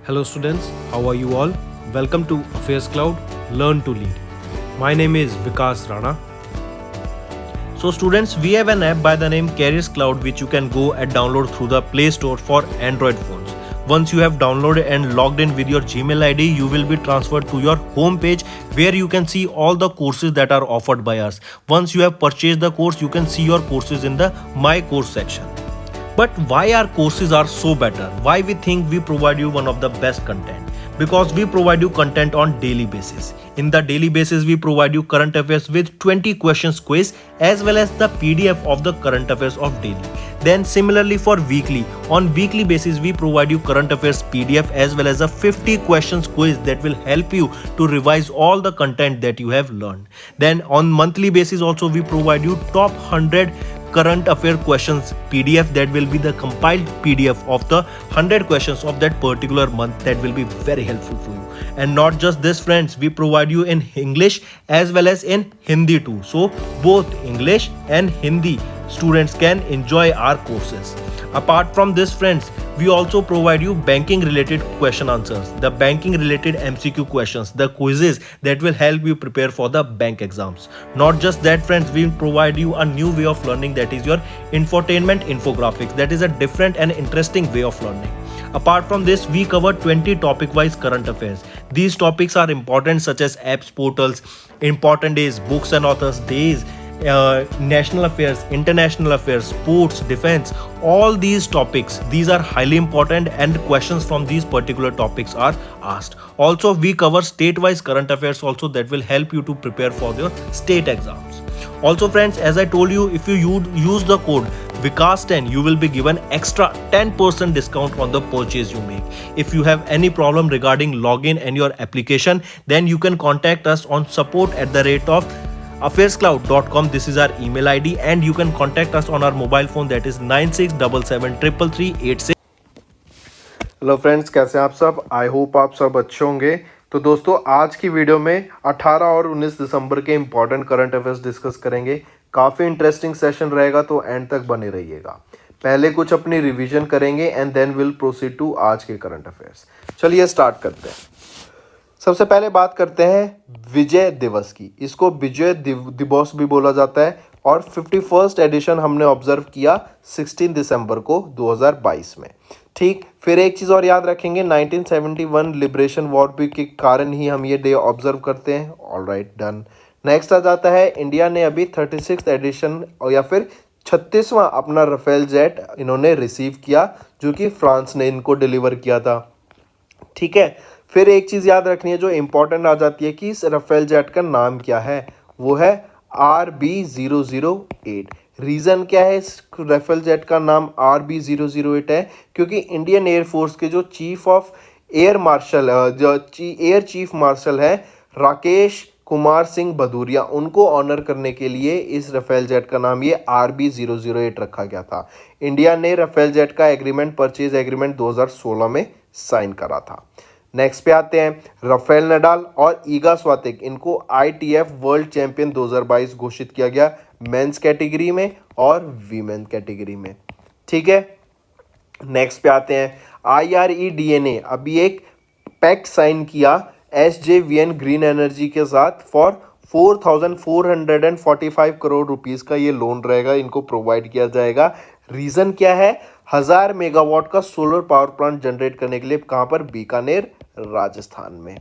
Hello students, how are you all? Welcome to Affairs Cloud, Learn to Lead. My name is Vikas Rana. So students, we have an app by the name Careers Cloud which you can go and download through the Play Store for Android phones. Once you have downloaded and logged in with your Gmail ID, you will be transferred to your home page where you can see all the courses that are offered by us. Once you have purchased the course, you can see your courses in the My Course section. But why our courses are so better? Why we think we provide you one of the best content? Because we provide you content on daily basis. In the daily basis, we provide you current affairs with 20 questions quiz as well as the PDF of the current affairs of daily. Then similarly for weekly, on weekly basis we provide you current affairs PDF as well as a 50 questions quiz that will help you to revise all the content that you have learned. Then on monthly basis also we provide you top 100 current affair questions PDF that will be the compiled PDF of the 100 questions of that particular month that will be very helpful for you. And not just this friends, we provide you in English as well as in Hindi too. So both English and Hindi students can enjoy our courses. Apart from this friends, we also provide you banking related question answers, the banking related MCQ questions, the quizzes that will help you prepare for the bank exams. Not just that friends, we provide you a new way of learning, that is your infotainment infographics. That is a different and interesting way of learning. Apart from this, we cover 20 topic wise current affairs. These topics are important such as apps, portals, important days, books and authors days, national affairs, international affairs, sports, defense, all these topics, these are highly important and questions from these particular topics are asked. Also we cover state-wise current affairs also that will help you to prepare for your state exams. Also friends, as I told you, if you use the code Vikas10, you will be given extra 10% discount on the purchase you make. If you have any problem regarding login and your application, then you can contact us on support@affairscloud.com. This is our email ID and you can contact us on our mobile phone, that is 96773338. Hello friends, कैसे हैं आप सब? I hope आप सब अच्छे होंगे। तो दोस्तों, आज की वीडियो में 18 और 19 दिसंबर के इंपॉर्टेंट करंट अफेयर्स डिस्कस करेंगे। काफ़ी इंटरेस्टिंग सेशन रहेगा, तो एंड तक बने रहिएगा। पहले कुछ अपनी रिवीजन करेंगे and then will proceed to आज के करंट अफेयर्स। चलिए स्टार्ट करते हैं। सबसे पहले बात करते हैं विजय दिवस की। इसको विजय दिवस भी बोला जाता है और 51st एडिशन हमने ऑब्जर्व किया 16 दिसंबर को 2022 में। ठीक, फिर एक चीज़ और याद रखेंगे, 1971 लिबरेशन वॉर भी के कारण ही हम ये डे ऑब्जर्व करते हैं। Alright, done. नेक्स्ट आ जाता है, इंडिया ने अभी 36th एडिशन या फिर 36वां अपना राफेल जेट इन्होंने रिसीव किया, जो कि फ्रांस ने इनको डिलीवर किया था। ठीक है, फिर एक चीज़ याद रखनी है जो इम्पोर्टेंट आ जाती है कि इस राफेल जेट का नाम क्या है, वो है RB008। रीज़न क्या है इस राफेल जेट का नाम RB008 है? क्योंकि इंडियन एयरफोर्स के जो chief of air marshal air chief marshal है राकेश कुमार सिंह भदौरिया, उनको ऑनर करने के लिए इस राफेल जेट का नाम ये RB008 रखा गया था। इंडिया ने राफेल जेट का एग्रीमेंट, परचेज एग्रीमेंट 2016 में साइन करा था। नेक्स्ट पे आते हैं, राफेल नडाल और ईगा स्वातिक, इनको ITF वर्ल्ड चैंपियन 2022 घोषित किया गया, मेंस कैटेगरी में और वीमेन कैटेगरी में। ठीक है, नेक्स्ट पे आते हैं, IREDA ने अभी एक पैक्ट साइन किया SJVN ग्रीन एनर्जी के साथ फॉर 4,445 करोड़ रुपीज़ का ये लोन रहेगा, इनको प्रोवाइड किया जाएगा। रीज़न क्या है? 1000 मेगावाट का सोलर पावर प्लांट जनरेट करने के लिए, कहाँ पर? बीकानेर, राजस्थान में।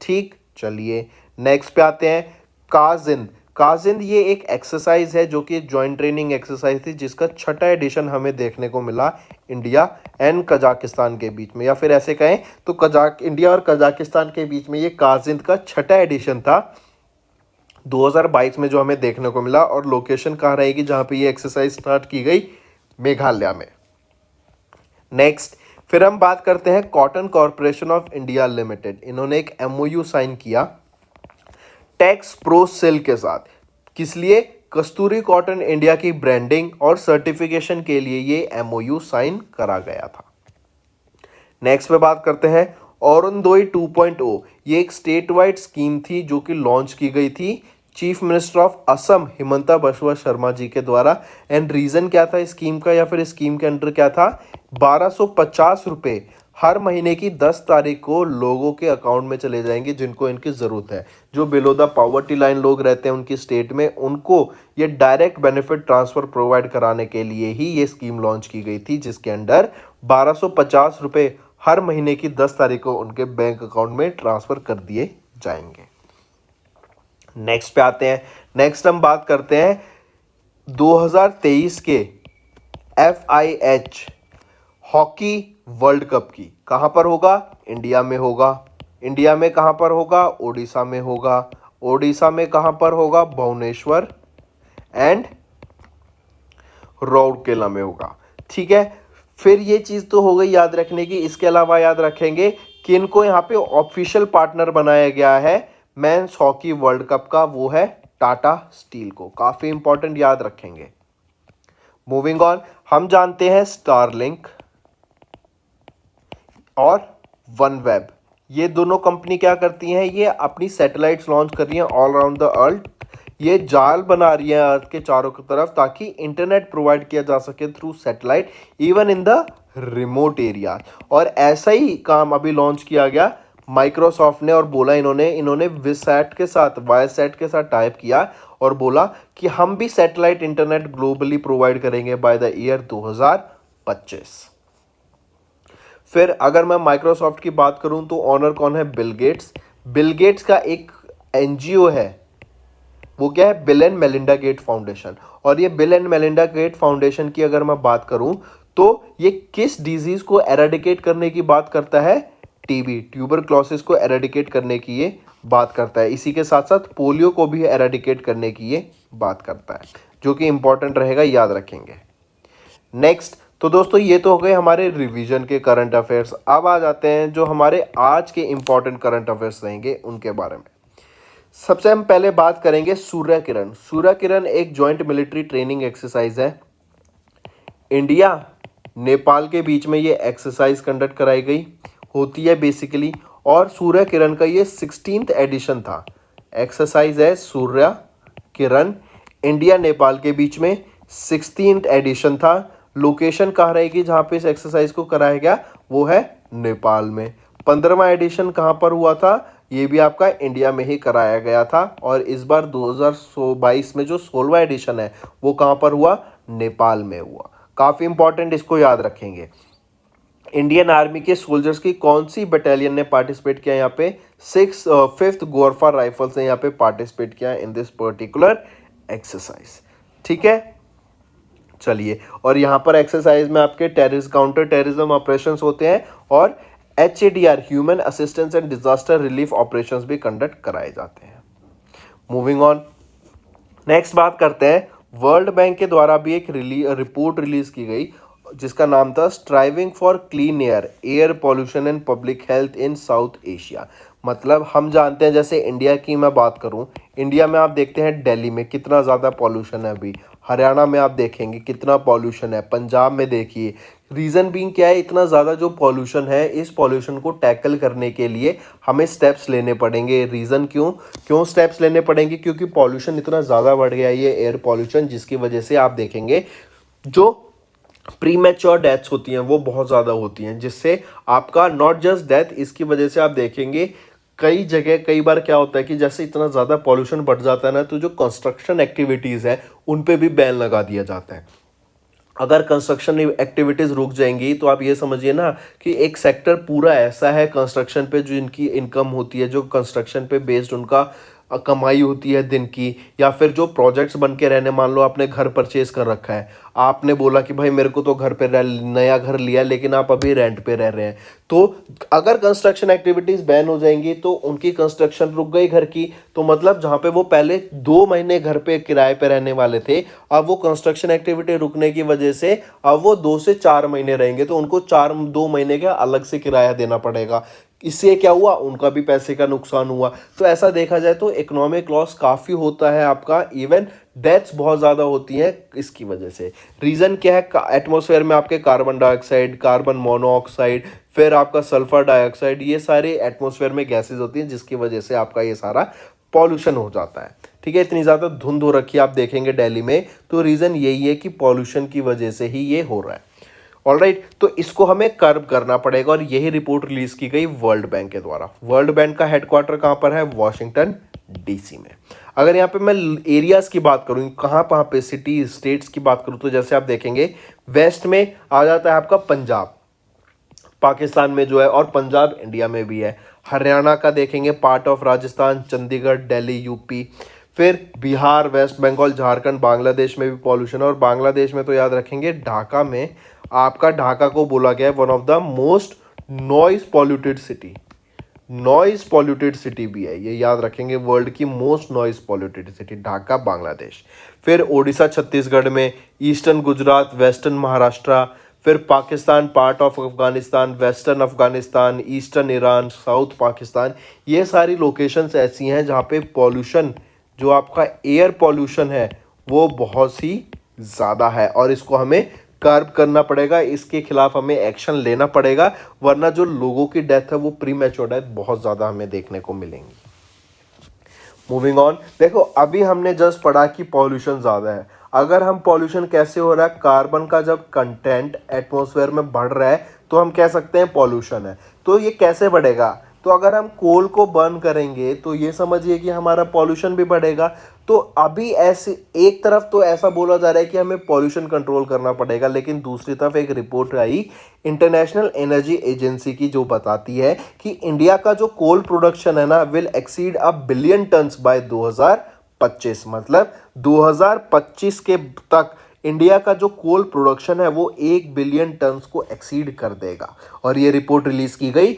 ठीक, चलिए नेक्स्ट पे आते हैं, काजिंद। काजिंद ये एक एक्सरसाइज है जो कि जॉइंट ट्रेनिंग एक्सरसाइज थी, जिसका 6ठा एडिशन हमें देखने को मिला इंडिया एंड कजाकिस्तान के बीच में, या फिर ऐसे कहें तो इंडिया और कजाकिस्तान के बीच में ये काजिंद का 6ठा एडिशन था 2022 में जो हमें देखने को मिला। और लोकेशन कहाँ रहेगी जहाँ पे ये एक्सरसाइज स्टार्ट की गई? मेघालय में। नेक्स्ट, फिर हम बात करते हैं cotton corporation of India limited. इन्होंने एक MOU साइन किया टैक्स प्रो सेल के साथ। किस लिए? कस्तूरी कॉटन इंडिया की ब्रांडिंग और सर्टिफिकेशन के लिए ये MOU साइन करा गया था। नेक्स्ट पे बात करते हैं अरुणोदय 2.0। ये एक स्टेट वाइड स्कीम थी जो कि लॉन्च की गई थी chief minister of Assam Himanta बसवा शर्मा जी के द्वारा। एंड रीज़न क्या था इस स्कीम का, या फिर इस स्कीम के अंडर क्या था? 1250 रुपये हर महीने की 10 तारीख को लोगों के अकाउंट में चले जाएंगे जिनको इनकी ज़रूरत है। जो बिलो द पॉवर्टी लाइन लोग रहते हैं उनकी स्टेट में, उनको ये डायरेक्ट बेनिफिट ट्रांसफ़र प्रोवाइड कराने के लिए ही ये स्कीम लॉन्च की गई थी, जिसके अंडर 1250 रुपये हर महीने की 10 तारीख को उनके बैंक अकाउंट में ट्रांसफ़र कर दिए जाएंगे। नेक्स्ट पे आते हैं। नेक्स्ट हम बात करते हैं 2023 के FIH हॉकी वर्ल्ड कप की। कहाँ पर होगा? इंडिया में होगा। इंडिया में कहाँ पर होगा? ओडिशा में होगा। ओडिशा में कहाँ पर होगा? भुवनेश्वर एंड राउरकेला में होगा। ठीक है, फिर ये चीज़ तो हो गई याद रखने की। इसके अलावा याद रखेंगे कि इनको यहाँ पे ऑफिशियल पार्टनर बनाया गया है मेंस हॉकी वर्ल्ड कप का, वो है टाटा स्टील को। काफ़ी इंपॉर्टेंट, याद रखेंगे। मूविंग ऑन, हम जानते हैं स्टारलिंक और वनवेब, ये दोनों कंपनी क्या करती हैं? ये अपनी सैटेलाइट्स लॉन्च कर रही हैं ऑल अराउंड द अर्थ। ये जाल बना रही है अर्थ के चारों की तरफ, ताकि इंटरनेट प्रोवाइड किया जा सके through satellite even in the remote area. और ऐसा ही काम अभी लॉन्च किया गया माइक्रोसॉफ्ट ने, और बोला इन्होंने विसैट के साथ, वायसैट के साथ टाइप किया और बोला कि हम भी सैटेलाइट इंटरनेट ग्लोबली प्रोवाइड करेंगे बाय द ईयर 2025। फिर अगर मैं माइक्रोसॉफ्ट की बात करूं तो ऑनर कौन है? Bill Gates. बिल गेट्स का एक NGO है, वो क्या है? Bill and Melinda Gate foundation. और ये Bill and Melinda Gate foundation की अगर मैं बात करूं तो ये किस डिजीज को एरेडिकेट करने की बात करता है? TB, ट्यूबरक्लोसिस को एरेडिकेट करने की ये बात करता है। इसी के साथ साथ पोलियो को भी एरेडिकेट करने की ये बात करता है, जो कि इंपॉर्टेंट रहेगा, याद रखेंगे। नेक्स्ट, तो दोस्तों ये तो हो गए हमारे रिवीजन के करंट अफेयर्स। अब आ जाते हैं जो हमारे आज के इंपॉर्टेंट करंट अफेयर्स रहेंगे उनके बारे में। सबसे हम पहले बात करेंगे सूर्य किरण। सूर्य किरण एक जॉइंट मिलिट्री ट्रेनिंग एक्सरसाइज है। इंडिया नेपाल के बीच में ये एक्सरसाइज कंडक्ट कराई गई होती है बेसिकली, और सूर्य किरण का ये 16th एडिशन था। एक्सरसाइज है सूर्य किरण, इंडिया नेपाल के बीच में 16th एडिशन था। लोकेशन कहाँ रहेगी जहाँ पे इस एक्सरसाइज को कराया गया? वो है नेपाल में। 15वां एडिशन कहाँ पर हुआ था? ये भी आपका इंडिया में ही कराया गया था। और इस बार 2022 में जो 16वां एडिशन है वो कहाँ पर हुआ? नेपाल में हुआ। काफ़ी इंपॉर्टेंट, इसको याद रखेंगे। इंडियन आर्मी के सोल्जर्स की कौन सी बटालियन ने पार्टिसिपेट किया यहाँ पे? 5th गोरफा राइफल्स ने यहाँ पे पार्टिसिपेट किया इन दिस पर्टिकुलर एक्सरसाइज। ठीक है, चलिए। और यहाँ पर एक्सरसाइज में आपके काउंटर टेररिज्म ऑपरेशंस होते हैं, और HADR human assistance and disaster relief operations भी कंडक्ट कराए जाते हैं। मूविंग ऑन, नेक्स्ट बात करते हैं। वर्ल्ड बैंक के द्वारा भी एक रिपोर्ट रिलीज की गई जिसका नाम था striving for clean air pollution and public health in south Asia. मतलब हम जानते हैं, जैसे इंडिया की मैं बात करूं, इंडिया में आप देखते हैं दिल्ली में कितना ज़्यादा पॉल्यूशन है अभी, हरियाणा में आप देखेंगे कितना पॉल्यूशन है, पंजाब में देखिए। रीज़न बीइंग क्या है? इतना ज़्यादा जो पॉल्यूशन है, इस पॉल्यूशन को टैकल करने के लिए हमें स्टेप्स लेने पड़ेंगे। रीज़न क्यों स्टेप्स लेने पड़ेंगे? क्योंकि पॉल्यूशन इतना ज़्यादा बढ़ गया है, ये एयर पॉल्यूशन, जिसकी वजह से आप देखेंगे जो प्रीमैच्योर डेथ्स होती हैं वो बहुत ज़्यादा होती हैं, जिससे आपका नॉट जस्ट डेथ, इसकी वजह से आप देखेंगे कई जगह कई बार क्या होता है कि जैसे इतना ज़्यादा पॉल्यूशन बढ़ जाता है ना, तो जो कंस्ट्रक्शन एक्टिविटीज़ है उन पे भी बैन लगा दिया जाता है। अगर कंस्ट्रक्शन एक्टिविटीज़ रुक जाएंगी तो आप ये समझिए ना कि एक सेक्टर पूरा ऐसा है कंस्ट्रक्शन पे, जो इनकी इनकम होती है, जो कंस्ट्रक्शन पे बेस्ड उनका कमाई होती है दिन की, या फिर जो प्रोजेक्ट्स बन के रहने, मान लो आपने घर परचेज कर रखा है, आपने बोला कि भाई मेरे को तो घर पे नया घर लिया, लेकिन आप अभी रेंट पे रह रहे हैं, तो अगर कंस्ट्रक्शन एक्टिविटीज़ बैन हो जाएंगी तो उनकी कंस्ट्रक्शन रुक गई घर की, तो मतलब जहाँ पे वो पहले 2 महीने घर पे किराए पे रहने वाले थे, अब वो कंस्ट्रक्शन एक्टिविटी रुकने की वजह से अब वो 2 से 4 महीने रहेंगे, तो उनको 2 महीने का अलग से किराया देना पड़ेगा। इससे क्या हुआ? उनका भी पैसे का नुकसान हुआ। तो ऐसा देखा जाए तो इकोनॉमिक लॉस काफ़ी होता है आपका, इवन डेथ्स बहुत ज़्यादा होती हैं इसकी वजह से। रीज़न क्या है? एटमॉस्फेयर में आपके कार्बन डाइऑक्साइड, कार्बन मोनोऑक्साइड, फिर आपका सल्फर डाइऑक्साइड, ये सारे एटमॉस्फेयर में गैसेज होती हैं, जिसकी वजह से आपका ये सारा पॉल्यूशन हो जाता है। ठीक है, इतनी ज़्यादा धुंध हो रखी है आप देखेंगे दिल्ली में, तो रीज़न यही है कि पॉल्यूशन की वजह से ही ये हो रहा है। ऑलराइट, तो इसको हमें कर्ब करना पड़ेगा और यही रिपोर्ट रिलीज की गई वर्ल्ड बैंक के द्वारा। वर्ल्ड बैंक का हेडक्वार्टर कहाँ पर है? वॉशिंगटन डीसी में। अगर यहाँ पे मैं एरियाज की बात करूँ, कहाँ पे सिटी स्टेट्स की बात करूँ, तो जैसे आप देखेंगे वेस्ट में आ जाता है आपका पंजाब, पाकिस्तान में जो है, और पंजाब इंडिया में भी है। हरियाणा का देखेंगे part of Rajasthan, Chandigarh, Delhi, UP. फिर बिहार, वेस्ट बंगाल, झारखंड, बांग्लादेश में भी पॉल्यूशन है। और बांग्लादेश में तो याद रखेंगे ढाका में, आपका ढाका को बोला गया है one of the most noise polluted city. Noise polluted city भी है, ये याद रखेंगे, वर्ल्ड की most noise polluted city Dhaka, Bangladesh. फिर ओडिशा छत्तीसगढ़ में, ईस्टर्न गुजरात, वेस्टर्न महाराष्ट्र, फिर Pakistan part of Afghanistan, western Afghanistan, eastern Iran, south Pakistan. ये सारी लोकेशंस ऐसी हैं जहाँ पे पॉल्यूशन, जो आपका एयर पॉल्यूशन है, वो बहुत ही ज़्यादा है और इसको हमें कर्ब करना पड़ेगा। इसके खिलाफ हमें एक्शन लेना पड़ेगा, वरना जो लोगों की डेथ है वो प्री मैच्योर डेथ बहुत ज़्यादा हमें देखने को मिलेंगी। मूविंग ऑन, देखो अभी हमने जस्ट पढ़ा कि पॉल्यूशन ज़्यादा है। अगर हम पॉल्यूशन कैसे हो रहा है, कार्बन का जब कंटेंट एटमॉस्फेयर में बढ़ रहा है तो हम कह सकते हैं पॉल्यूशन है। तो ये कैसे बढ़ेगा? तो अगर हम कोल को बर्न करेंगे तो ये समझिए कि हमारा पॉल्यूशन भी बढ़ेगा। तो अभी ऐसे एक तरफ तो ऐसा बोला जा रहा है कि हमें पॉल्यूशन कंट्रोल करना पड़ेगा, लेकिन दूसरी तरफ एक रिपोर्ट आई इंटरनेशनल एनर्जी एजेंसी की, जो बताती है कि इंडिया का जो कोल प्रोडक्शन है ना, will exceed 1 billion tons by 2025। मतलब 2025 के तक इंडिया का जो कोल प्रोडक्शन है वो 1 बिलियन टन्स को एक्सीड कर देगा। और ये रिपोर्ट रिलीज की गई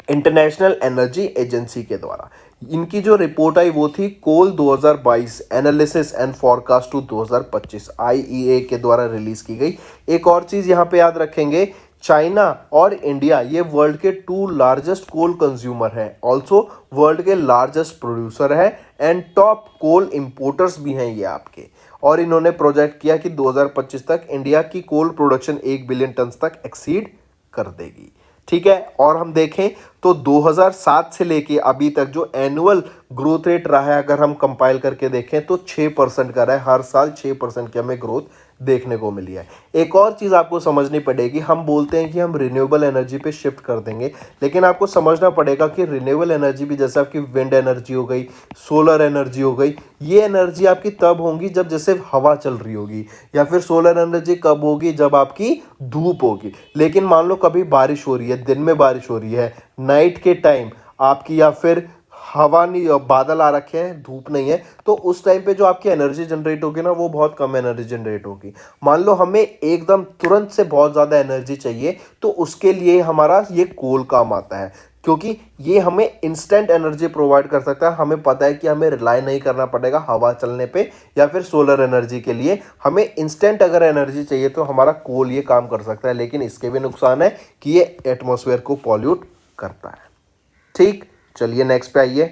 इंटरनेशनल एनर्जी एजेंसी के द्वारा। इनकी जो रिपोर्ट आई वो थी coal 2022 analysis and forecast to 2025, IEA के द्वारा रिलीज की गई। एक और चीज यहाँ पे याद रखेंगे, चाइना और इंडिया ये वर्ल्ड के 2 लार्जेस्ट कोल कंज्यूमर हैं, ऑल्सो वर्ल्ड के लार्जेस्ट प्रोड्यूसर है एंड टॉप कोल इंपोर्टर्स भी हैं ये आपके। और इन्होंने प्रोजेक्ट किया कि 2025 तक इंडिया की कोल प्रोडक्शन 1 बिलियन टन तक एक्सीड कर देगी। ठीक है, और हम देखें तो 2007 से लेके अभी तक जो एनुअल ग्रोथ रेट रहा है, अगर हम कंपाइल करके देखें तो 6% का रहा है। हर साल 6% की हमें ग्रोथ देखने को मिली है। एक और चीज़ आपको समझनी पड़ेगी, हम बोलते हैं कि हम रिन्यूएबल एनर्जी पे शिफ्ट कर देंगे, लेकिन आपको समझना पड़ेगा कि रिन्यूएबल एनर्जी भी जैसे आपकी विंड एनर्जी हो गई, सोलर एनर्जी हो गई, ये एनर्जी आपकी तब होगी जब जैसे हवा चल रही होगी, या फिर सोलर एनर्जी कब होगी? जब आपकी धूप होगी। लेकिन मान लो कभी बारिश हो रही है, दिन में बारिश हो रही है, नाइट के टाइम आपकी, या फिर हवा नहीं, बादल आ रखे हैं, धूप नहीं है, तो उस टाइम पे जो आपकी एनर्जी जनरेट होगी ना, वो बहुत कम एनर्जी जनरेट होगी। मान लो हमें एकदम तुरंत से बहुत ज़्यादा एनर्जी चाहिए, तो उसके लिए हमारा ये कोल काम आता है, क्योंकि ये हमें इंस्टेंट एनर्जी प्रोवाइड कर सकता है। हमें पता है कि हमें रिलाई नहीं करना पड़ेगा हवा चलने पे, या फिर सोलर एनर्जी के लिए हमें इंस्टेंट अगर एनर्जी चाहिए तो हमारा कोल ये काम कर सकता है। लेकिन इसके भी नुकसान है कि ये एटमॉस्फेयर को पॉल्यूट करता है। ठीक, चलिए नेक्स्ट पे आइए।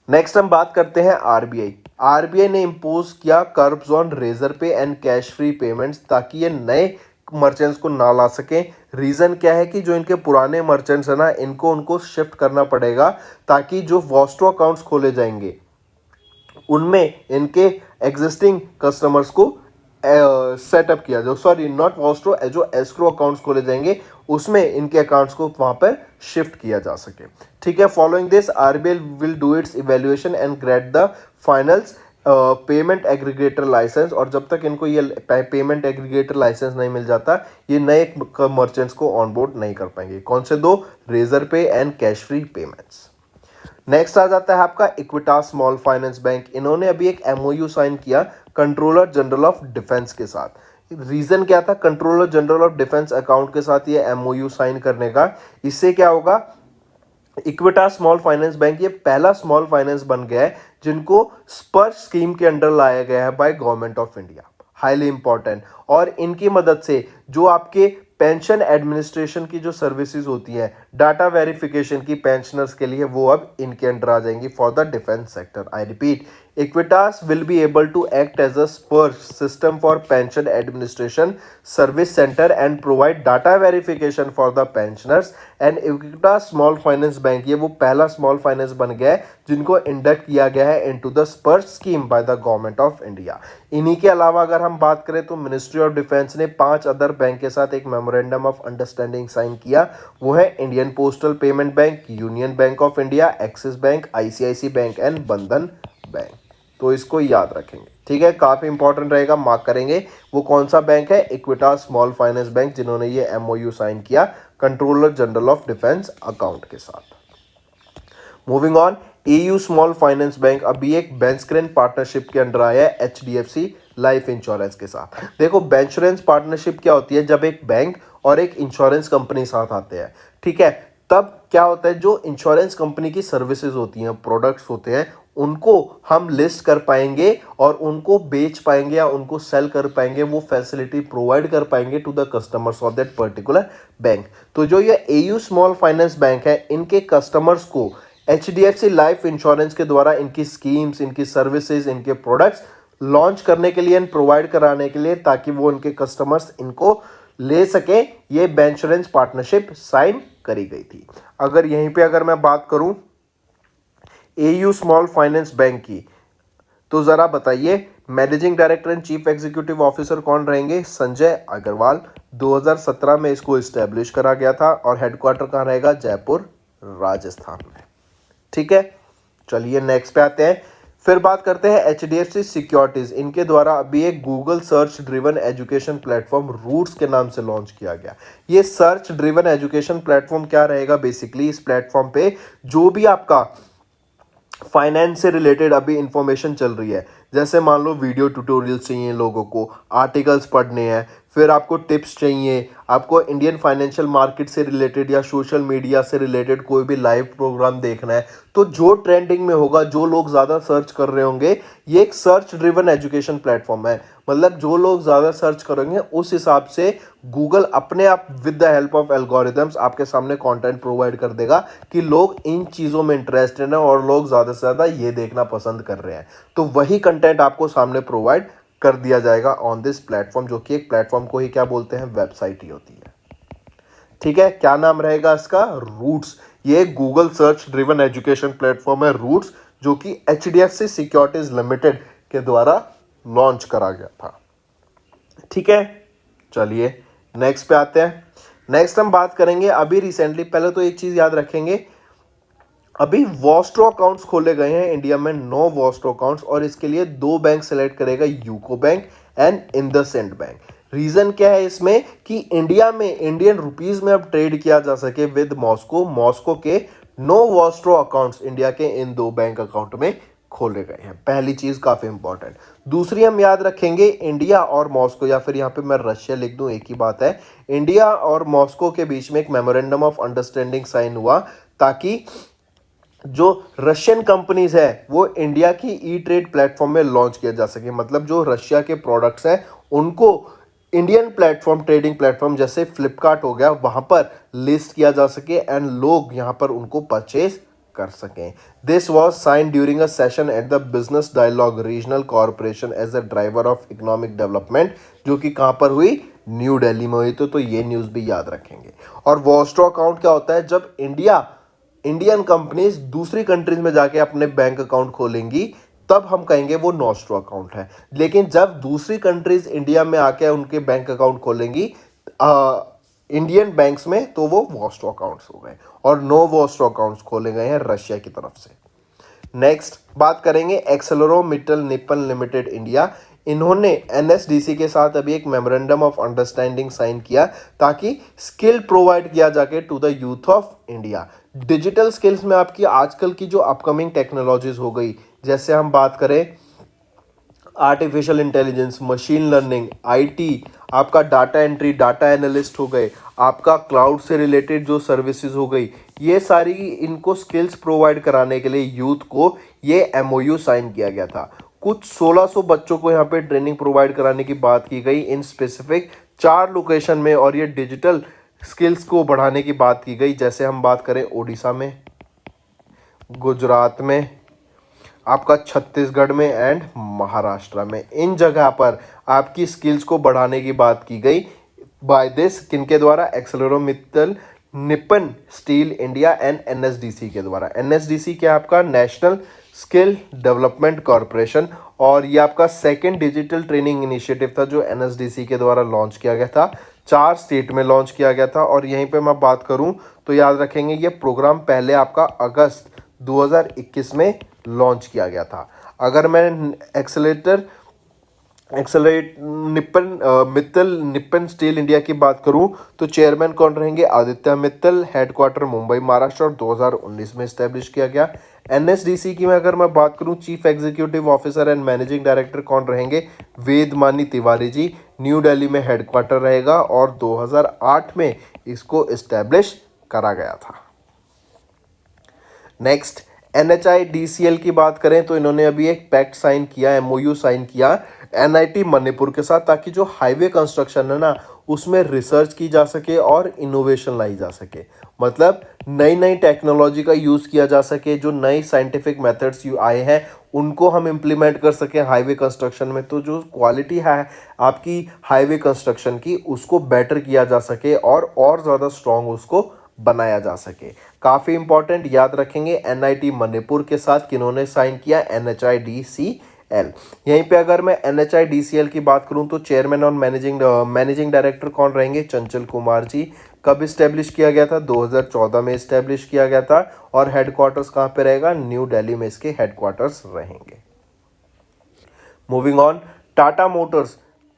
नेक्स्ट हम बात करते हैं आरबीआई। आरबीआई ने इम्पोज किया कर्ब्स ऑन रेजर पे एंड कैश फ्री पेमेंट्स, ताकि ये नए मर्चेंट्स को ना ला सकें। रीज़न क्या है कि जो इनके पुराने मर्चेंट्स हैं ना, उनको शिफ्ट करना पड़ेगा, ताकि जो वॉस्ट्रो अकाउंट्स खोले जाएंगे उनमें इनके एग्जिस्टिंग कस्टमर्स को सेटअप किया जाए, सॉरी नॉट वॉस्ट्रो, जो एस्क्रो अकाउंट्स खोले जाएंगे उसमें इनके अकाउंट्स को वहाँ पर शिफ्ट किया जा सके। ठीक है, following this RBI will do its evaluation and grade the finals payment aggregator licence. और जब तक इनको ये पेमेंट एग्रीगेटर लाइसेंस नहीं मिल जाता, ये नए मर्चेंट्स को ऑनबोर्ड नहीं कर पाएंगे। कौन से दो? Razorpay and Cashfree payments. Next आ जाता है आपका इक्विटास स्मॉल फाइनेंस बैंक। इन्होंने अभी एक एमओयू साइन किया कंट्रोलर जनरल ऑफ डिफेंस के साथ। रीजन क्या था controller general of defence account के साथ ये एमओयू साइन करने का? इससे क्या होगा, इक्विटास स्मॉल फाइनेंस बैंक ये पहला स्मॉल फाइनेंस बन गया है जिनको स्पर्श स्कीम के अंडर लाया गया है by government of India. Highly important. और इनकी मदद से जो आपके पेंशन एडमिनिस्ट्रेशन की जो सर्विसेज होती हैं, डाटा वेरिफिकेशन की पेंशनर्स के लिए, वो अब इनके अंडर आ जाएंगी for the defence sector. I repeat, Equitas will be able to act as a SPERS system for pension administration service center and provide data verification for the pensioners. And Equitas Small Finance Bank ये वो पहला small finance बन गया है जिनको induct किया गया है into the Spurs scheme by the government of India. इन्हीं के अलावा अगर हम बात करें तो मिनिस्ट्री ऑफ डिफेंस ने 5 अदर बैंक के साथ एक मेमोरेंडम ऑफ अंडरस्टैंडिंग साइन किया। वो है Indian postal payment bank, union bank of India, Axis bank, ICIC bank and Bandhan bank. तो इसको याद रखेंगे, ठीक है, काफी इंपॉर्टेंट रहेगा, मार्क करेंगे। वो कौन सा बैंक है? इक्विटास स्मॉल फाइनेंस बैंक, जिन्होंने ये एमओयू साइन किया controller general of defence account के साथ। Moving on, AU small finance bank अभी एक बेंचक्रेन पार्टनरशिप के अंडर आया है एचडीएफसी लाइफ इंश्योरेंस के साथ। देखो बेंचक्रेन पार्टनरशिप क्या होती है? जब एक बैंक और एक इंश्योरेंस कंपनी साथ आते हैं, ठीक है, तब क्या होता है, जो इंश्योरेंस कंपनी की सर्विसेज होती हैं, प्रोडक्ट्स होते हैं, उनको हम लिस्ट कर पाएंगे और उनको बेच पाएंगे या उनको सेल कर पाएंगे, वो फैसिलिटी प्रोवाइड कर पाएंगे to the customers of that particular bank. तो जो ये एयू स्मॉल फाइनेंस बैंक है, इनके कस्टमर्स को एचडीएफसी लाइफ इंश्योरेंस के द्वारा इनकी स्कीम्स, इनकी सर्विसेज, इनके प्रोडक्ट्स लॉन्च करने के लिए एंड प्रोवाइड कराने के लिए, ताकि वो उनके कस्टमर्स इनको ले सके, ये बेंचरेंस पार्टनरशिप साइन करी गई थी। अगर यहीं पे अगर मैं बात करूं एयू स्मॉल फाइनेंस बैंक की, तो जरा बताइए managing director and chief executive officer कौन रहेंगे? संजय अग्रवाल। 2017 में इसको इस्टेब्लिश करा गया था और हेडक्वार्टर कहाँ रहेगा? जयपुर, राजस्थान में। ठीक है, चलिए नेक्स्ट पे आते हैं। फिर बात करते हैं एचडीएफसी सिक्योरिटीज। इनके द्वारा अभी एक Google search driven education platform Roots के नाम से लॉन्च किया गया। ये सर्च ड्रिवन एजुकेशन प्लेटफॉर्म क्या रहेगा? बेसिकली इस प्लेटफॉर्म पे जो भी आपका फाइनेंस से रिलेटेड अभी इंफॉर्मेशन चल रही है, जैसे मान लो वीडियो ट्यूटोरियल्स चाहिए लोगों को, आर्टिकल्स पढ़ने हैं, फिर आपको टिप्स चाहिए, आपको इंडियन फाइनेंशियल मार्केट से रिलेटेड या सोशल मीडिया से रिलेटेड कोई भी लाइव प्रोग्राम देखना है, तो जो ट्रेंडिंग में होगा, जो लोग ज़्यादा सर्च कर रहे होंगे, ये एक सर्च ड्रिवन एजुकेशन प्लेटफॉर्म है। मतलब जो लोग ज़्यादा सर्च करेंगे उस हिसाब से गूगल अपने आप with the help of algorithms आपके सामने कंटेंट प्रोवाइड कर देगा कि लोग इन चीज़ों में इंटरेस्टेड हैं और लोग ज़्यादा से ज़्यादा ये देखना पसंद कर रहे हैं, तो वही कंटेंट आपको सामने प्रोवाइड कर दिया जाएगा ऑन दिस प्लेटफॉर्म, जो कि एक प्लेटफॉर्म को ही क्या बोलते हैं? वेबसाइट ही होती है। ठीक है, क्या नाम रहेगा इसका? रूट्स। ये Google search driven education platform है रूट्स, जो कि एचडीएफसी सिक्योरिटीज लिमिटेड के द्वारा लॉन्च करा गया था। ठीक है, चलिए नेक्स्ट पे आते हैं। नेक्स्ट हम बात करेंगे अभी रिसेंटली, पहले तो एक चीज याद रखेंगे, अभी वॉस्ट्रो अकाउंट्स खोले गए हैं इंडिया में, 9 वॉस्ट्रो अकाउंट्स, और इसके लिए 2 बैंक सेलेक्ट करेगा, UCO bank and IndusInd bank. Reason क्या है इसमें कि इंडिया में इंडियन रुपीस में अब ट्रेड किया जा सके विद मॉस्को। मॉस्को के 9 वॉस्ट्रो अकाउंट्स इंडिया के इन 2 बैंक अकाउंट में खोले गए हैं। पहली चीज काफी इंपॉर्टेंट। दूसरी हम याद रखेंगे इंडिया और मॉस्को, या फिर यहाँ पे मैं रशिया लिख दूं, एक ही बात है, इंडिया और मॉस्को के बीच में एक मेमोरेंडम ऑफ अंडरस्टैंडिंग साइन हुआ, ताकि जो रशियन कंपनीज है वो इंडिया की ई ट्रेड प्लेटफॉर्म में लॉन्च किया जा सके। मतलब जो रशिया के प्रोडक्ट्स हैं उनको इंडियन प्लेटफॉर्म, ट्रेडिंग प्लेटफॉर्म जैसे फ्लिपकार्ट हो गया, वहां पर लिस्ट किया जा सके एंड लोग यहां पर उनको परचेज कर सकें। This was sign during a session at the business dialogue regional corporation as a driver of economic development, जो कि कहां पर हुई? न्यू दिल्ली में हुई। तो ये न्यूज़ भी याद रखेंगे। और वॉस्ट्रो अकाउंट क्या होता है? जब इंडियन कंपनीज दूसरी कंट्रीज में जाके अपने बैंक अकाउंट खोलेंगी, तब हम कहेंगे वो नॉस्ट्रो अकाउंट है। लेकिन जब दूसरी कंट्रीज इंडिया में आके उनके बैंक अकाउंट खोलेंगी इंडियन बैंक्स में, तो वो वॉस्ट्रो अकाउंट्स हो गए, और 9 वॉस्ट्रो अकाउंट्स खोले गए हैं रशिया की तरफ से। नेक्स्ट बात करेंगे एक्सेलरो मिटल निपन लिमिटेड इंडिया। इन्होंने एनएसडीसी के साथ अभी एक मेमोरेंडम ऑफ अंडरस्टैंडिंग साइन किया, ताकि स्किल प्रोवाइड किया जाके to the youth of India. Digital skills में आपकी आजकल की जो अपकमिंग टेक्नोलॉजीज हो गई, जैसे हम बात करें artificial intelligence, machine learning, IT, आपका डाटा एंट्री, डाटा एनालिस्ट हो गए, आपका क्लाउड से रिलेटेड जो सर्विसेज हो गई, ये सारी इनको स्किल्स प्रोवाइड कराने के लिए यूथ को ये एमओयू साइन किया गया था। कुछ 1600 बच्चों को यहाँ पे ट्रेनिंग प्रोवाइड कराने की बात की गई इन स्पेसिफिक 4 लोकेशन में, और ये डिजिटल स्किल्स को बढ़ाने की बात की गई। जैसे हम बात करें ओडिशा में, गुजरात में, आपका छत्तीसगढ़ में एंड महाराष्ट्र में। इन जगह पर आपकी स्किल्स को बढ़ाने की बात की गई बाय दिस किनके द्वारा, ArcelorMittal, Nippon Steel India and NSDC के द्वारा। एनएसडीसी क्या है आपका, नेशनल स्किल डेवलपमेंट कॉरपोरेशन, और ये आपका सेकेंड डिजिटल ट्रेनिंग इनिशिएटिव था जो एनएसडीसी के द्वारा लॉन्च किया गया था। 4 स्टेट में लॉन्च किया गया था। और यहीं पे मैं बात करूं तो याद रखेंगे ये प्रोग्राम पहले आपका अगस्त 2021 में लॉन्च किया गया था। अगर मैं मित्तल निप्पन स्टील इंडिया की बात करूं तो चेयरमैन कौन रहेंगे, आदित्य मित्तल, हेडक्वार्टर मुंबई महाराष्ट्र, और 2019 में इस्टेब्लिश किया गया। एनएसडीसी की मैं अगर मैं बात करूं, chief executive officer and managing director कौन रहेंगे, वेदमानी तिवारी जी, न्यू दिल्ली में हेडक्वार्टर रहेगा, और 2008 में इसको इस्टेब्लिश करा गया था। नेक्स्ट NHIDCL की बात करें तो इन्होंने अभी एक पैक्ट साइन किया, MOU साइन किया NIT मणिपुर के साथ, ताकि जो हाईवे कंस्ट्रक्शन है ना उसमें रिसर्च की जा सके और इनोवेशन लाई जा सके। मतलब नई नई टेक्नोलॉजी का यूज़ किया जा सके, जो नई साइंटिफिक मेथड्स आए हैं उनको हम इम्प्लीमेंट कर सकें हाईवे कंस्ट्रक्शन में। तो जो क्वालिटी है आपकी हाईवे कंस्ट्रक्शन की उसको बेटर किया जा सके और ज़्यादा स्ट्रॉन्ग उसको बनाया जा सके। काफ़ी इंपॉर्टेंट, याद रखेंगे। NIT मणिपुर के साथ किन्होंने साइन किया, NHIDCL। यहीं पे अगर मैं NHIDCL की बात करूं तो चेयरमैन और मैनेजिंग डायरेक्टर कौन रहेंगे, चंचल कुमार जी। कब इस्टेब्लिश किया गया था, 2014 में इस्टेब्लिश किया गया था। और हेडक्वार्टर्स कहाँ पे रहेगा, न्यू दिल्ली में इसके हेडक्वार्टर्स रहेंगे। मूविंग ऑन, टाटा मोटर्स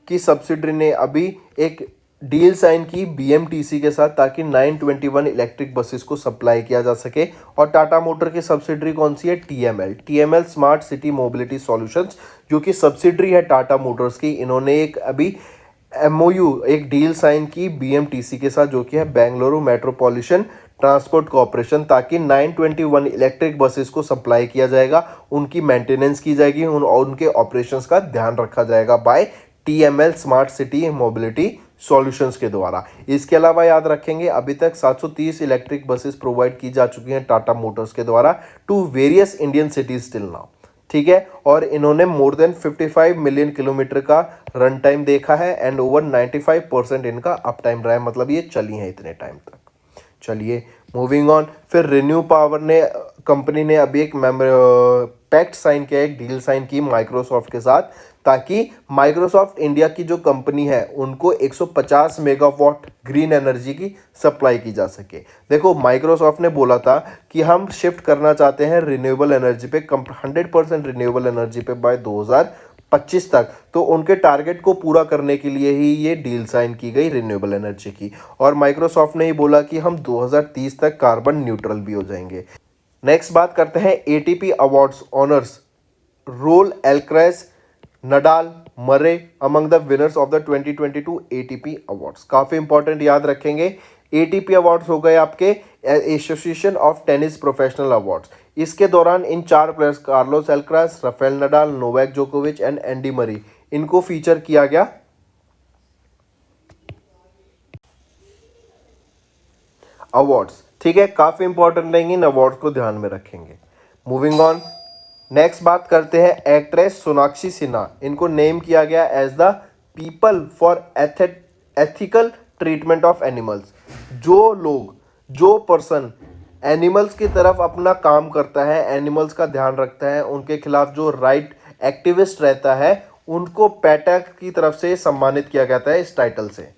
की सब्सिडरी ने अभी एक डील साइन की BMTC के साथ, ताकि 921 इलेक्ट्रिक बसेस को सप्लाई किया जा सके। और टाटा मोटर की सब्सिडरी कौन सी है, TML smart city mobility solutions, जो कि सब्सिडरी है टाटा मोटर्स की। इन्होंने एक अभी MOU एक डील साइन की BMTC के साथ, जो कि है बेंगलुरु मेट्रोपॉलिटन ट्रांसपोर्ट कॉर्पोरेशन, ताकि 921 इलेक्ट्रिक बसेस को सप्लाई किया जाएगा, उनकी मेंटेनेंस की जाएगी और उनके ऑपरेशंस का ध्यान रखा जाएगा by TML smart city mobility solutions के द्वारा। इसके अलावा याद रखेंगे अभी तक 730 इलेक्ट्रिक बसेस प्रोवाइड की जा चुकी हैं टाटा मोटर्स के द्वारा to various Indian cities till now. ठीक है, और इन्होंने मोर देन 55 मिलियन किलोमीटर का रन टाइम देखा है एंड ओवर 95% इनका अप टाइम रहा है, मतलब ये चली हैं इतने टाइम तक। चलिए मूविंग ऑन, फिर रिन्यू पावर ने कंपनी ने अभी एक पैक्ट साइन किया, एक डील साइन की माइक्रोसॉफ्ट के साथ, ताकि माइक्रोसॉफ्ट इंडिया की जो कंपनी है उनको 150 मेगावाट ग्रीन एनर्जी की सप्लाई की जा सके। देखो माइक्रोसॉफ्ट ने बोला था कि हम शिफ्ट करना चाहते हैं रिन्यूएबल एनर्जी पे, 100% रिन्यूएबल एनर्जी पे बाय 2025 तक। तो उनके टारगेट को पूरा करने के लिए ही ये डील साइन की गई रिन्यूएबल एनर्जी की। और माइक्रोसॉफ्ट ने ही बोला कि हम 2030 तक कार्बन न्यूट्रल भी हो जाएंगे। नेक्स्ट बात करते हैं ATP अवार्ड्स ऑनर्स, रोल Alcaraz, Nadal, Murray among the winners of the 2022 ATP awards. काफ़ी इंपॉर्टेंट, याद रखेंगे। ATP अवार्ड्स हो गए आपके Association of Tennis Professional awards. इसके दौरान इन 4 players Carlos Alcaraz, Rafael Nadal, Novak जोकोविच एंड एंडी मरी, इनको फीचर किया गया अवार्ड्स। ठीक है, काफ़ी इंपॉर्टेंट रहेंगे, इन अवार्ड्स को ध्यान में रखेंगे। मूविंग ऑन, नेक्स्ट बात करते हैं एक्ट्रेस सोनाक्षी सिन्हा। इनको नेम किया गया as the people for ethical treatment of animals. जो पर्सन एनिमल्स की तरफ अपना काम करता है, एनिमल्स का ध्यान रखता है, उनके खिलाफ जो राइट एक्टिविस्ट रहता है, उनको पैटा की तरफ से सम्मानित किया जाता है इस टाइटल से।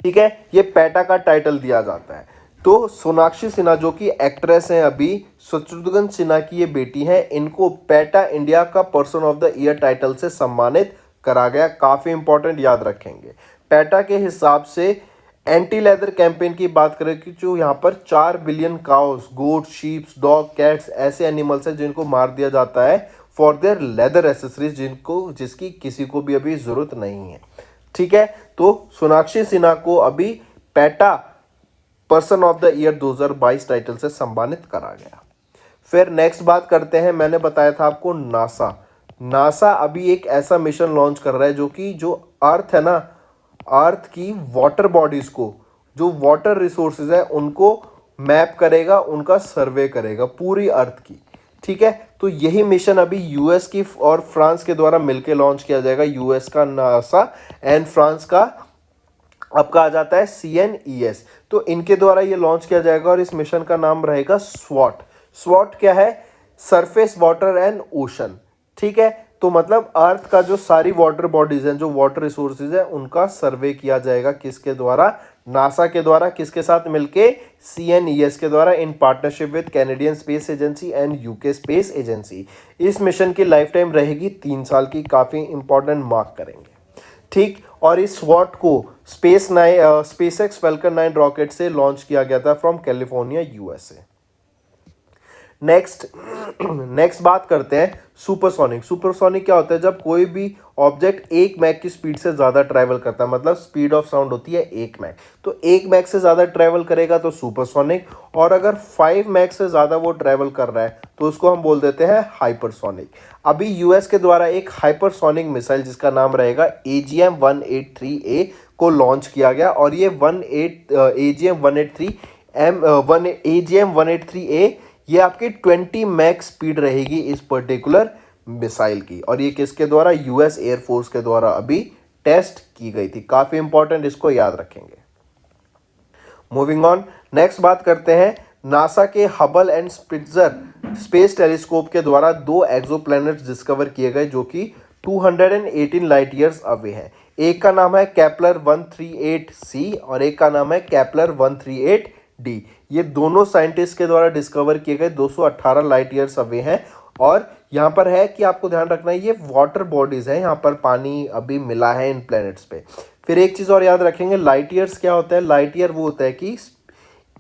ठीक है, ये पैटा का टाइटल दिया जाता है। तो सोनाक्षी सिन्हा जो कि एक्ट्रेस हैं, अभी शत्रुघ्न सिन्हा की ये बेटी हैं, इनको पैटा इंडिया का person of the year title से सम्मानित करा गया। काफ़ी इंपॉर्टेंट, याद रखेंगे। पैटा के हिसाब से एंटी लेदर कैंपेन की बात करें कि जो यहाँ पर 4 बिलियन काउस, गोट, शीप्स, डॉग, कैट्स ऐसे एनिमल्स हैं जिनको मार दिया जाता है फॉर देयर लेदर एसेसरीज, जिसकी किसी को भी अभी ज़रूरत नहीं है। ठीक है, तो सोनाक्षी सिन्हा को अभी PETA person of the year 2022 title से सम्मानित करा गया। फिर नेक्स्ट बात करते हैं, मैंने बताया था आपको नासा अभी एक ऐसा मिशन लॉन्च कर रहा है जो कि जो अर्थ है ना, अर्थ की वाटर बॉडीज को, जो वाटर रिसोर्सेज है उनको मैप करेगा, उनका सर्वे करेगा पूरी अर्थ की। ठीक है, तो यही मिशन अभी यूएस की और फ्रांस के द्वारा मिलकर लॉन्च किया जाएगा। यूएस का नासा एंड फ्रांस का आपका आ जाता है CNES। तो इनके द्वारा ये लॉन्च किया जाएगा और इस मिशन का नाम रहेगा स्वॉट। स्वॉट क्या है? Surface water and ocean. ठीक है, तो मतलब अर्थ का जो सारी वाटर बॉडीज हैं, जो वाटर रिसोर्सेज है, उनका सर्वे किया जाएगा किसके द्वारा? नासा के द्वारा। किसके साथ मिलके? CNES के द्वारा, in partnership with Canadian space agency and UK space agency. इस मिशन की लाइफ टाइम रहेगी 3 साल की। काफ़ी इंपॉर्टेंट मार्क करेंगे। ठीक, और इस स्वॉट को स्पेसएक्स फैल्कन 9 रॉकेट से लॉन्च किया गया था फ्रॉम कैलिफोर्निया USA। नेक्स्ट बात करते हैं सुपरसोनिक। सुपरसोनिक क्या होता है? जब कोई भी ऑब्जेक्ट 1 मैक की स्पीड से ज़्यादा ट्रैवल करता है, मतलब स्पीड ऑफ साउंड होती है 1 मैक, तो 1 मैक से ज़्यादा ट्रैवल करेगा तो सुपरसोनिक, और अगर 5 मैक से ज़्यादा वो ट्रैवल कर रहा है तो उसको हम बोल देते हैं हाइपरसोनिक। अभी यूएस के द्वारा एक हाइपरसोनिक मिसाइल जिसका नाम रहेगा AGM-183A को लॉन्च किया गया, और ये AGM-183A ये आपकी 20 मैक स्पीड रहेगी इस पर्टिकुलर मिसाइल की, और ये किसके द्वारा? यूएस एयरफोर्स के द्वारा अभी टेस्ट की गई थी। काफ़ी इंपॉर्टेंट, इसको याद रखेंगे। मूविंग ऑन, नेक्स्ट बात करते हैं नासा के Hubble and Spitzer space telescope के द्वारा 2 एक्सोप्लैनेट्स डिस्कवर किए गए जो कि 218 लाइट ईयर्स अवे हैं। एक का नाम है केपलर 138c और एक का नाम है केपलर 138d। ये दोनों साइंटिस्ट के द्वारा डिस्कवर किए गए 218 लाइट ईयर्स अवे हैं, और यहाँ पर है कि आपको ध्यान रखना है ये वाटर बॉडीज है, यहाँ पर पानी अभी मिला है इन प्लैनेट्स पे। फिर एक चीज़ और याद रखेंगे, लाइट ईयर्स क्या होता है? लाइट ईयर वो होता है कि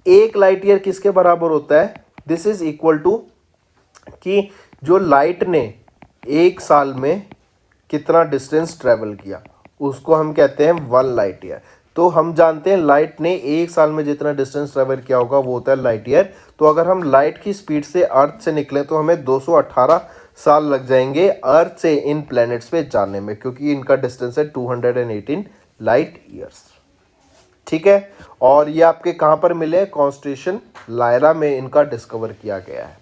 1 लाइट ईयर किसके बराबर होता है? दिस इज इक्वल टू कि जो लाइट ने 1 साल में कितना डिस्टेंस ट्रेवल किया, उसको हम कहते हैं 1 लाइट ईयर। तो हम जानते हैं लाइट ने 1 साल में जितना डिस्टेंस ट्रेवल किया होगा वो होता है लाइट ईयर। तो अगर हम लाइट की स्पीड से अर्थ से निकलें तो हमें 218 साल लग जाएंगे अर्थ से इन प्लैनेट्स पे जाने में, क्योंकि इनका डिस्टेंस है 218 लाइट ईयर्स। ठीक है, और ये आपके कहाँ पर मिले? कॉन्स्टेलेशन लायरा में इनका डिस्कवर किया गया है।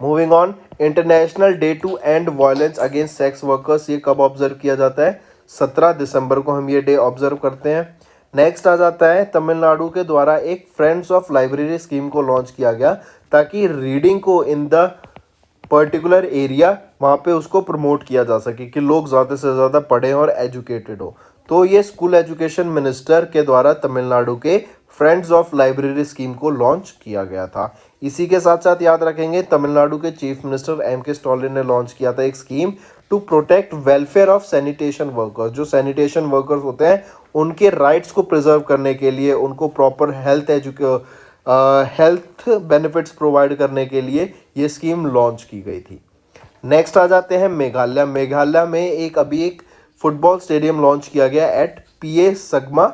Moving on, international day to end violence against sex workers, ये कब ऑब्जर्व किया जाता है? 17 दिसंबर को हम ये डे ऑब्जर्व करते हैं। नेक्स्ट आ जाता है तमिलनाडु के द्वारा एक फ्रेंड्स ऑफ लाइब्रेरी स्कीम को लॉन्च किया गया ताकि रीडिंग को इन द पर्टिकुलर एरिया वहाँ पे उसको प्रमोट किया जा सके कि लोग ज़्यादा से ज़्यादा पढ़ें और एजुकेटेड हो। तो ये स्कूल एजुकेशन मिनिस्टर के द्वारा तमिलनाडु के फ्रेंड्स ऑफ लाइब्रेरी स्कीम को लॉन्च किया गया था। इसी के साथ साथ याद रखेंगे तमिलनाडु के चीफ मिनिस्टर M.K. स्टालिन ने लॉन्च किया था एक scheme to protect welfare of sanitation workers. जो सैनिटेशन वर्कर्स होते हैं उनके राइट्स को प्रिजर्व करने के लिए, उनको प्रॉपर हेल्थ बेनिफिट्स प्रोवाइड करने के लिए ये स्कीम लॉन्च की गई थी। नेक्स्ट आ जाते हैं मेघालय। मेघालय में अभी एक फुटबॉल स्टेडियम लॉन्च किया गया एट PA सगमा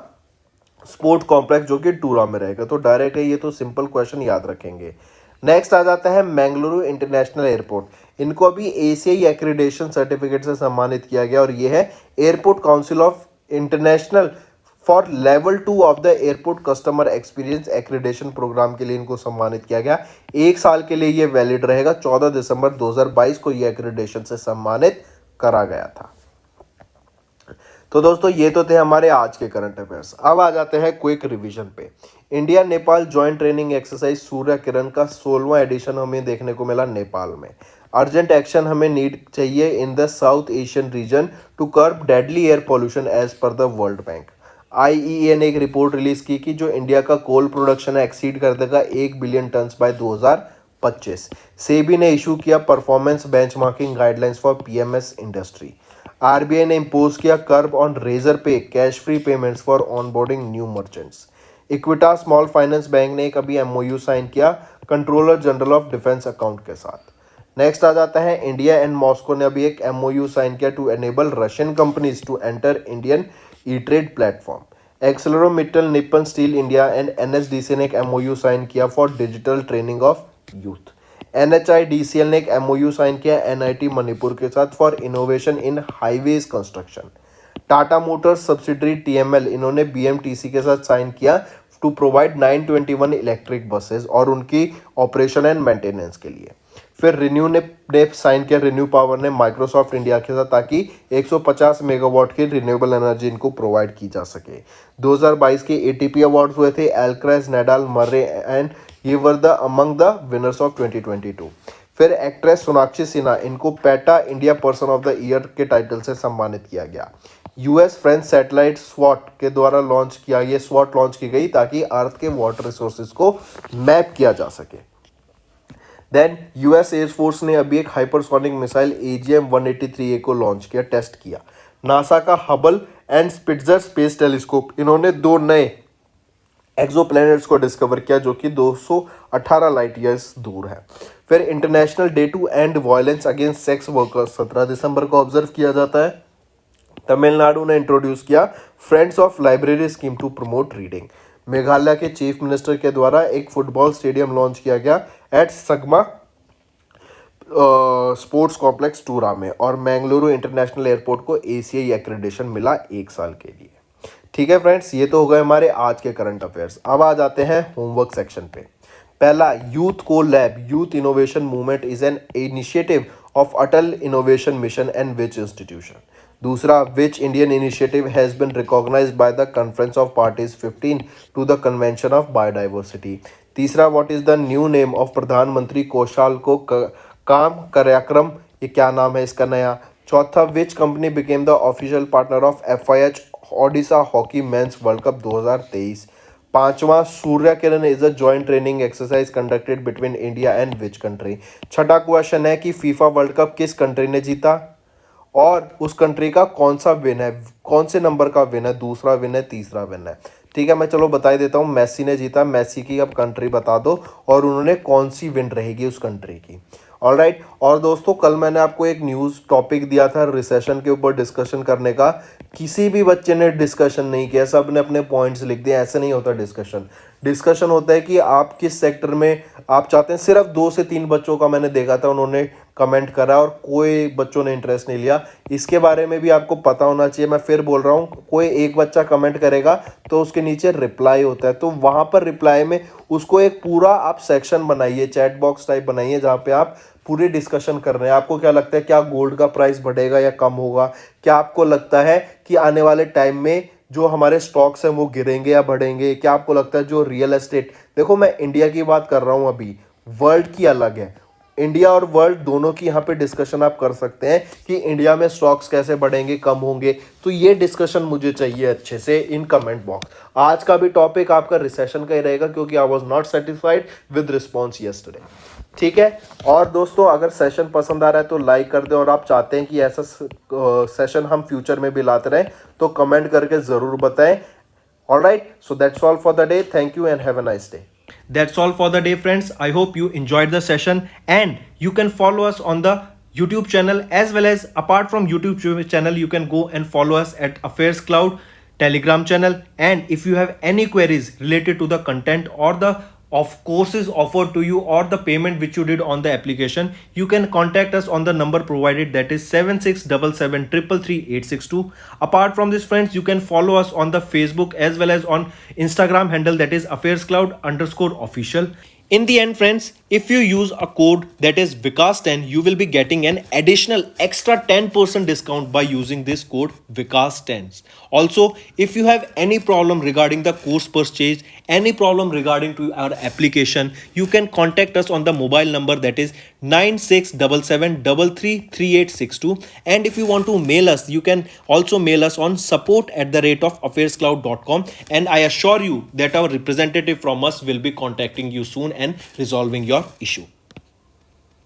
स्पोर्ट कॉम्प्लेक्स जो कि टूरा में रहेगा। तो डायरेक्ट है ये, तो सिंपल क्वेश्चन याद रखेंगे। नेक्स्ट आ जाता है बेंगलुरु इंटरनेशनल एयरपोर्ट। इनको अभी ACI एक्रीडेशन सर्टिफिकेट से सम्मानित किया गया, और ये है airport council of international for level 2 of the airport customer experience accreditation programme के लिए इनको सम्मानित किया गया। 1 साल के लिए ये वैलिड रहेगा। 14 दिसंबर 2022 को ये एक्रीडेशन से सम्मानित करा गया था। तो दोस्तों ये तो थे हमारे आज के करंट अफेयर्स। अब आ जाते हैं क्विक रिवीजन पे। India Nepal joint training exercise Surya Kiran का 16वां एडिशन हमें देखने को मिला नेपाल में। अर्जेंट एक्शन हमें नीड चाहिए in the South Asian region to curb deadly air pollution as per the World Bank. IEA ने एक रिपोर्ट रिलीज की कि जो इंडिया का कोल प्रोडक्शन है एक्सीड कर देगा 1 बिलियन टन्स बाय 2025। सेबी ने इशू किया performance benchmarking guidelines for PMS industry. RBI ने इम्पोज किया कर्ब ऑन रेजर पे cash free payments for onboarding new merchants. इक्विटा small finance bank ने एक अभी MOU साइन किया controller general of defence account के साथ। नेक्स्ट आ जाता है इंडिया एंड मॉस्को ने अभी एक MOU साइन किया to enable Russian companies to enter Indian e trade platform. ArcelorMittal Nippon Steel India and NSDC ने एक MOU साइन किया for digital training of youth. NHIDCL ने एक MOU साइन किया NIT मणिपुर के साथ for innovation in highways construction. Tata Motors subsidiary TML इन्होंने BMTC के साथ साइन किया टू प्रोवाइड 921 इलेक्ट्रिक बसेस और उनकी ऑपरेशन एंड मेंटेनेंस के लिए। फिर रिन्यू ने साइन किया, रिन्यू पावर ने माइक्रोसॉफ्ट इंडिया के साथ, ताकि 150 मेगावाट की रिन्यूएबल एनर्जी इनको प्रोवाइड की जा सके। 2022 के एटीपी अवार्ड्स हुए थे, एल्क्रेज, नाडाल, मर्रे एंड ये were the among the winners of 2022। फिर एक्ट्रेस सोनाक्षी सिन्हा, इनको PETA India person of the year के टाइटल से सम्मानित किया गया। यूएस फ्रेंच सैटेलाइट स्वॉट के द्वारा लॉन्च किया, ये स्वॉट लॉन्च की गई ताकि अर्थ के वाटर रिसोर्सेज को मैप किया जा सके। देन यूएस एयरफोर्स ने अभी एक हाइपरसोनिक मिसाइल AGM-183A को लॉन्च किया, टेस्ट किया। नासा का Hubble and Spitzer space telescope, इन्होंने 2 नए एक्सोप्लैनेट्स को डिस्कवर किया जो कि 218 लाइट ईयर्स दूर है। फिर international day to end violence against sex workers 17 दिसंबर को ऑब्जर्व किया जाता है। तमिलनाडु ने इंट्रोड्यूस किया friends of library scheme to promote reading. Meghalaya के चीफ मिनिस्टर के द्वारा एक फुटबॉल स्टेडियम लॉन्च किया गया एट सगमा स्पोर्ट्स कॉम्प्लेक्स टूरा में। और मैंगलुरु इंटरनेशनल एयरपोर्ट को ACI एक्रेडिटेशन मिला 1 साल के लिए। ठीक है फ्रेंड्स, ये तो हो गए हमारे आज के करंट अफेयर्स। अब आ जाते हैं होमवर्क सेक्शन पे। पहला, यूथ को lab, youth innovation movement is an initiative of Atal innovation mission and which institution. दूसरा, which Indian initiative has been recognised by the conference of parties 15 to the convention of biodiversity. तीसरा, what is the new name of Pradhan Mantri Kaushal को काम कार्यक्रम, ये क्या नाम है इसका नया। चौथा, which company became the official partner of FIH Odisha hockey men's world cup 2023। पांचवा, Surya Kiran is a joint training exercise conducted between India and which country. छठा क्वेश्चन है कि फीफा वर्ल्ड कप किस कंट्री ने जीता और उस कंट्री का कौन सा विन है, कौन से नंबर का विन है, दूसरा विन है, तीसरा विन है। ठीक है, मैं चलो बता ही देता हूँ। मेसी ने जीता, मेसी की अब कंट्री बता दो और उन्होंने कौन सी विन रहेगी उस कंट्री की। ऑलराइट, और दोस्तों कल मैंने आपको एक न्यूज़ टॉपिक दिया था रिसेशन के ऊपर डिस्कशन करने का। किसी भी बच्चे ने डिस्कशन नहीं किया, सब ने अपने पॉइंट्स लिख दिए। ऐसे नहीं होता डिस्कशन होता है कि आप किस सेक्टर में आप चाहते हैं। सिर्फ 2 से 3 बच्चों का मैंने देखा था, उन्होंने कमेंट करा और कोई बच्चों ने इंटरेस्ट नहीं लिया। इसके बारे में भी आपको पता होना चाहिए। मैं फिर बोल रहा हूँ, कोई एक बच्चा कमेंट करेगा तो उसके नीचे रिप्लाई होता है, तो वहाँ पर रिप्लाई में उसको एक पूरा आप सेक्शन बनाइए, चैट बॉक्स टाइप बनाइए जहाँ पे आप पूरी डिस्कशन कर रहे हैं। आपको क्या लगता है, क्या गोल्ड का प्राइस बढ़ेगा या कम होगा? क्या आपको लगता है कि आने वाले टाइम में जो हमारे स्टॉक्स हैं वो गिरेंगे या बढ़ेंगे? क्या आपको लगता है जो रियल एस्टेट, देखो मैं इंडिया की बात कर रहा हूँ, अभी वर्ल्ड की अलग है। इंडिया और वर्ल्ड दोनों की यहाँ पे डिस्कशन आप कर सकते हैं कि इंडिया में स्टॉक्स कैसे बढ़ेंगे, कम होंगे। तो ये डिस्कशन मुझे चाहिए अच्छे से इन कमेंट बॉक्स। आज का भी टॉपिक आपका रिसेशन का ही रहेगा क्योंकि I was not satisfied with response yesterday. ठीक है, और दोस्तों अगर सेशन पसंद आ रहा है तो लाइक कर दें, और आप चाहते हैं कि ऐसा सेशन हम फ्यूचर में भी लाते रहें तो कमेंट करके ज़रूर बताएं। Alright, so that's all for the day. Thank you and have a nice day. That's all for the day, friends. I hope you enjoyed the session, and you can follow us on the YouTube channel, as well as apart from YouTube channel, you can go and follow us at Affairs Cloud Telegram channel. And if you have any queries related to the content or the of courses offered to you or the payment which you did on the application, you can contact us on the number provided, that is 7677333862. Apart from this, friends, you can follow us on the Facebook as well as on Instagram handle, that is affairscloud_official. In the end, friends, if you use a code that is Vikas10, you will be getting an additional extra 10% discount by using this code Vikas10. Also, if you have any problem regarding the course purchase, any problem regarding to our application, you can contact us on the mobile number, that is 9677333862. And if you want to mail us, you can also mail us on support@affairscloud.com, and I assure you that our representative from us will be contacting you soon and resolving your issue.